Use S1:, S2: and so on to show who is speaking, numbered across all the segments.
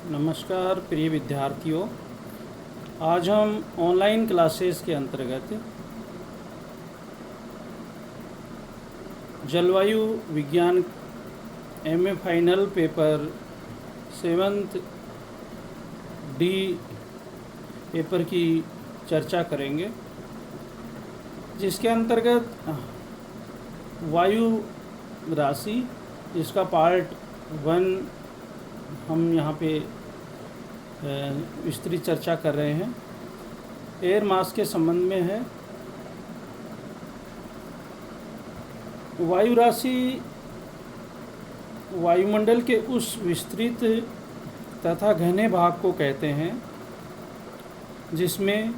S1: नमस्कार प्रिय विद्यार्थियों। आज हम ऑनलाइन क्लासेस के अंतर्गत जलवायु विज्ञान MA final paper 7th D paper की चर्चा करेंगे, जिसके अंतर्गत वायु राशि इसका पार्ट 1 हम यहाँ पे विस्तृत चर्चा कर रहे हैं। एयर मास के संबंध में है। वायु राशि वायुमंडल के उस विस्तृत तथा घने भाग को कहते हैं जिसमें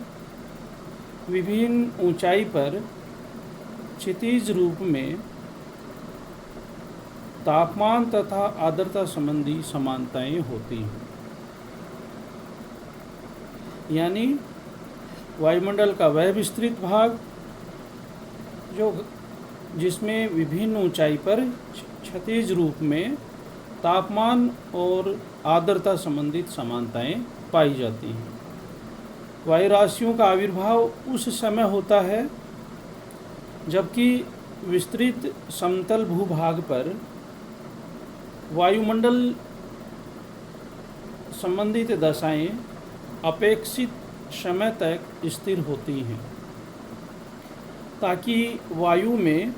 S1: विभिन्न ऊंचाई पर क्षितिज रूप में तापमान तथा आर्द्रता संबंधी समानताएं होती हैं। यानी वायुमंडल का वह विस्तृत भाग जिसमें विभिन्न ऊंचाई पर क्षितिज रूप में तापमान और आर्द्रता संबंधित समानताएं पाई जाती हैं। वायु राशियों का आविर्भाव उस समय होता है जबकि विस्तृत समतल भूभाग पर वायुमंडल संबंधित दशाएं अपेक्षित समय तक स्थिर होती हैं, ताकि वायु में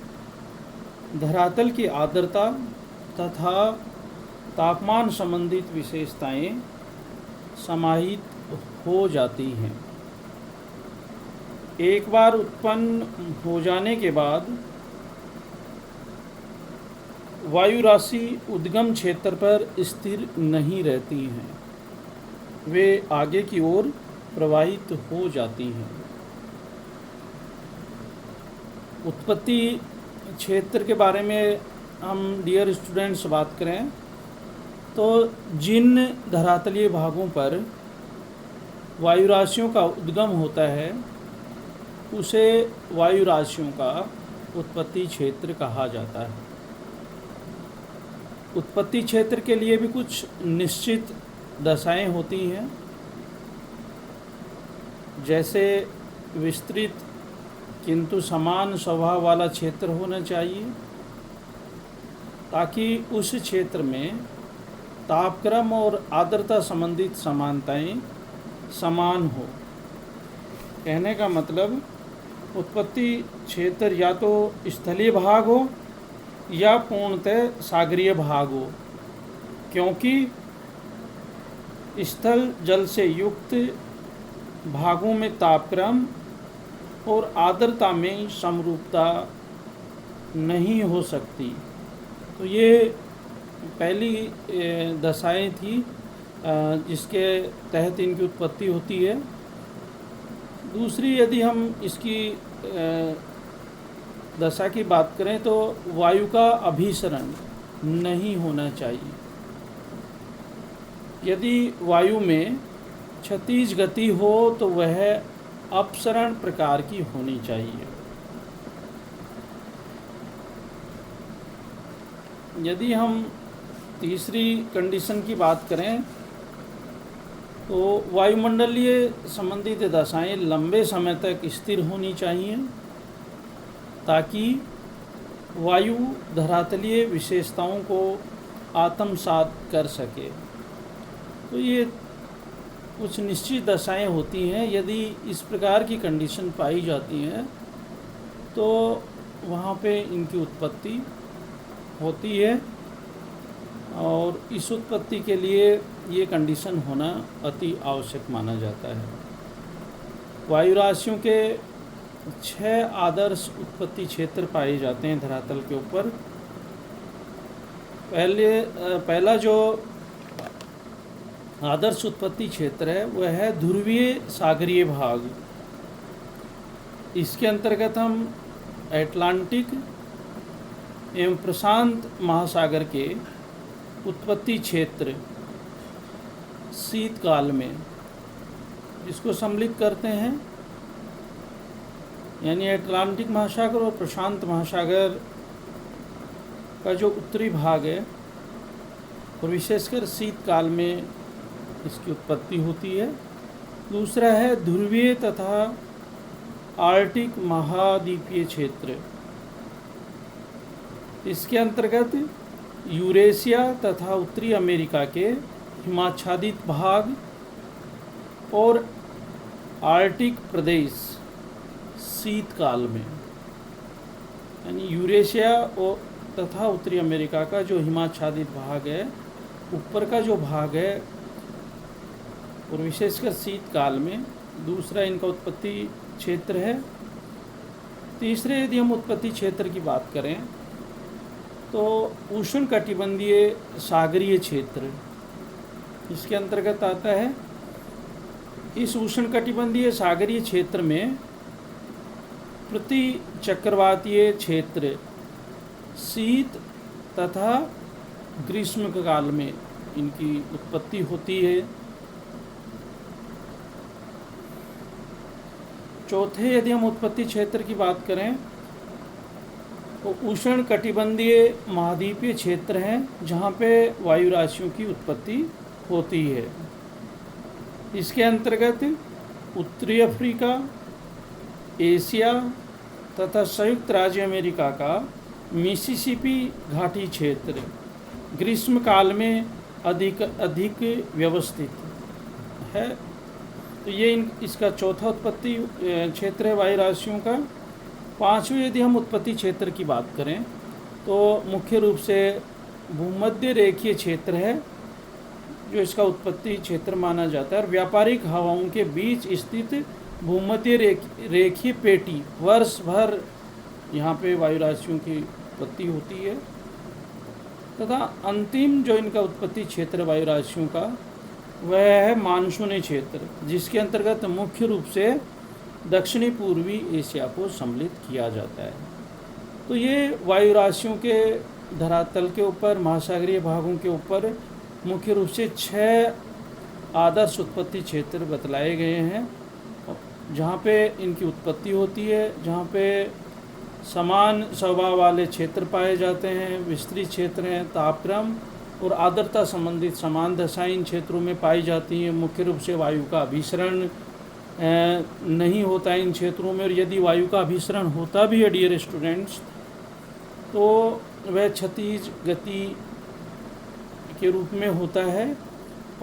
S1: धरातल की आर्द्रता तथा तापमान संबंधित विशेषताएं समाहित हो जाती हैं। एक बार उत्पन्न हो जाने के बाद वायु राशि उद्गम क्षेत्र पर स्थिर नहीं रहती हैं, वे आगे की ओर प्रवाहित हो जाती हैं। उत्पत्ति क्षेत्र के बारे में हम डियर स्टूडेंट्स बात करें तो जिन धरातलीय भागों पर वायु राशियों का उद्गम होता है उसे वायु राशियों का उत्पत्ति क्षेत्र कहा जाता है। उत्पत्ति क्षेत्र के लिए भी कुछ निश्चित दशाएं होती हैं, जैसे विस्तृत किंतु समान स्वभाव वाला क्षेत्र होना चाहिए, ताकि उस क्षेत्र में तापक्रम और आर्द्रता संबंधित समानताएं समान हो। कहने का मतलब उत्पत्ति क्षेत्र या तो स्थलीय भाग हो या पूर्णतः सागरीय भाग हो, क्योंकि स्थल जल से युक्त भागों में तापक्रम और आर्द्रता में समरूपता नहीं हो सकती। तो ये पहली दशाएं थी जिसके तहत इनकी उत्पत्ति होती है। दूसरी, यदि हम इसकी दशा की बात करें तो वायु का अभिसरण नहीं होना चाहिए। यदि वायु में क्षैतिज गति हो तो वह अपसरण प्रकार की होनी चाहिए। यदि हम तीसरी कंडीशन की बात करें तो वायुमंडलीय संबंधित दशाएं लंबे समय तक स्थिर होनी चाहिए, ताकि वायु धरातलीय विशेषताओं को आत्मसात कर सके। तो ये कुछ निश्चित दशाएं होती हैं। यदि इस प्रकार की कंडीशन पाई जाती हैं तो वहाँ पे इनकी उत्पत्ति होती है, और इस उत्पत्ति के लिए ये कंडीशन होना अति आवश्यक माना जाता है। वायु राशियों के 6 आदर्श उत्पत्ति क्षेत्र पाए जाते हैं धरातल के ऊपर। पहला जो आदर्श उत्पत्ति क्षेत्र है वह है ध्रुवीय सागरीय भाग। इसके अंतर्गत हम अटलांटिक एवं प्रशांत महासागर के उत्पत्ति क्षेत्र शीतकाल में इसको सम्मिलित करते हैं। यानी अटलांटिक महासागर और प्रशांत महासागर का जो उत्तरी भाग है और विशेषकर शीतकाल में इसकी उत्पत्ति होती है। दूसरा है ध्रुवीय तथा आर्कटिक महाद्वीपीय क्षेत्र। इसके अंतर्गत यूरेशिया तथा उत्तरी अमेरिका के हिमाच्छादित भाग और आर्कटिक प्रदेश शीतकाल में, यानी यूरेशिया और तथा उत्तरी अमेरिका का जो हिमाच्छादित भाग है, ऊपर का जो भाग है, और विशेषकर शीतकाल में। दूसरा इनका उत्पत्ति क्षेत्र है। तीसरे यदि हम उत्पत्ति क्षेत्र की बात करें तो उष्णकटिबंधीय सागरीय क्षेत्र इसके अंतर्गत आता है। इस उष्णकटिबंधीय सागरीय क्षेत्र में प्रति चक्रवातीय क्षेत्र शीत तथा ग्रीष्म काल में इनकी उत्पत्ति होती है। चौथे यदि हम उत्पत्ति क्षेत्र की बात करें तो उष्णकटिबंधीय महाद्वीपीय क्षेत्र हैं जहाँ पे वायु राशियों की उत्पत्ति होती है। इसके अंतर्गत उत्तरी अफ्रीका, एशिया तथा संयुक्त राज्य अमेरिका का मिसिसिपी घाटी क्षेत्र ग्रीष्म काल में अधिक व्यवस्थित है। तो ये इसका चौथा उत्पत्ति क्षेत्र है वायु राशियों का। पांचवें यदि हम उत्पत्ति क्षेत्र की बात करें तो मुख्य रूप से भूमध्य रेखीय क्षेत्र है जो इसका उत्पत्ति क्षेत्र माना जाता है। और व्यापारिक हवाओं के बीच स्थित भूमध्य रेखीय पेटी वर्ष भर यहाँ पे वायु राशियों की उत्पत्ति होती है। तथा अंतिम जो इनका उत्पत्ति क्षेत्र वायु राशियों का वह है मानसूनी क्षेत्र, जिसके अंतर्गत मुख्य रूप से दक्षिणी पूर्वी एशिया को सम्मिलित किया जाता है। तो ये वायु राशियों के धरातल के ऊपर, महासागरीय भागों के ऊपर मुख्य रूप से 6 आदर्श उत्पत्ति क्षेत्र बतलाए गए हैं, जहाँ पे इनकी उत्पत्ति होती है, जहाँ पे समान स्वभाव वाले क्षेत्र पाए जाते हैं, विस्तृत क्षेत्र हैं, तापक्रम और आर्द्रता संबंधित समान दशाएं इन क्षेत्रों में पाई जाती हैं। मुख्य रूप से वायु का अभिसरण नहीं होता है इन क्षेत्रों में, और यदि वायु का अभिसरण होता भी है डियर स्टूडेंट्स तो वह क्षैतिज गति के रूप में होता है,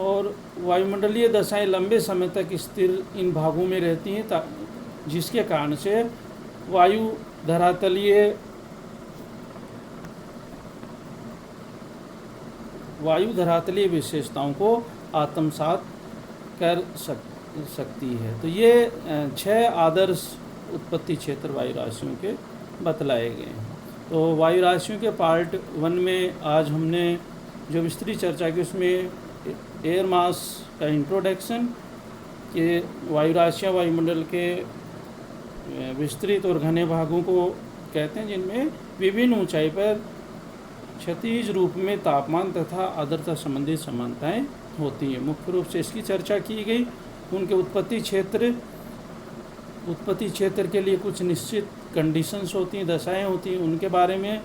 S1: और वायुमंडलीय दशाएं लंबे समय तक स्थिर इन भागों में रहती हैं, जिसके कारण से वायु धरातलीय विशेषताओं को आत्मसात कर सकती है। तो ये 6 आदर्श उत्पत्ति क्षेत्र वायु राशियों के बतलाए गए हैं। तो वायु राशियों के पार्ट 1 में आज हमने जो विस्तृत चर्चा की उसमें एयर मास का इंट्रोडक्शन, कि वायु राशियाँ वायुमंडल के विस्तृत और घने भागों को कहते हैं जिनमें विभिन्न ऊंचाई पर क्षैतिज रूप में तापमान तथा आर्द्रता संबंधित समानताएं होती हैं। मुख्य रूप से इसकी चर्चा की गई। उनके उत्पत्ति क्षेत्र के लिए कुछ निश्चित कंडीशंस होती हैं, दशाएं होती हैं, उनके बारे में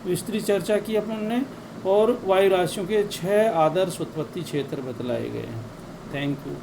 S1: विस्तृत चर्चा की अपन ने, और वायु राशियों के 6 आदर्श उत्पत्ति क्षेत्र बतलाए गए हैं। Thank you.